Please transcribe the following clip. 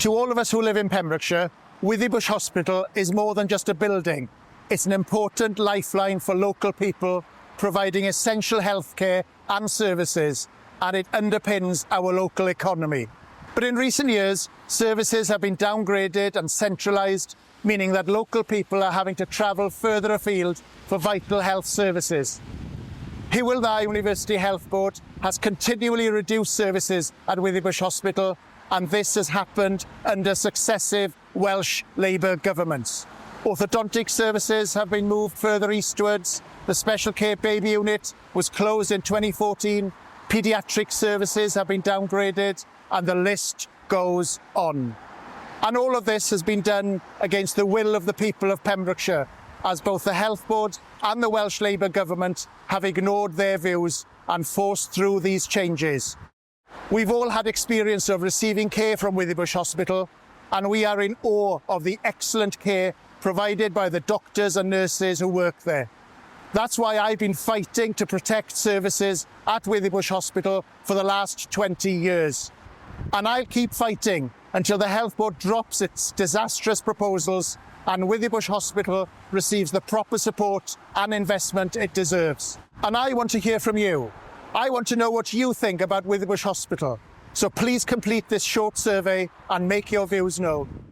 To all of us who live in Pembrokeshire, Withybush Hospital is more than just a building. It's an important lifeline for local people, providing essential healthcare and services, and it underpins our local economy. But in recent years, services have been downgraded and centralised, meaning that local people are having to travel further afield for vital health services. Hywel Dda University Health Board has continually reduced services at Withybush Hospital, and this has happened under successive Welsh Labour governments. Orthodontic services have been moved further eastwards, the special care baby unit was closed in 2014, paediatric services have been downgraded, and the list goes on. And all of this has been done against the will of the people of Pembrokeshire, as both the Health Board and the Welsh Labour government have ignored their views and forced through these changes. We've all had experience of receiving care from Withybush Hospital, and we are in awe of the excellent care provided by the doctors and nurses who work there. That's why I've been fighting to protect services at Withybush Hospital for the last 20 years. And I'll keep fighting until the Health Board drops its disastrous proposals and Withybush Hospital receives the proper support and investment it deserves. And I want to hear from you. I want to know what you think about Withybush Hospital. So please complete this short survey and make your views known.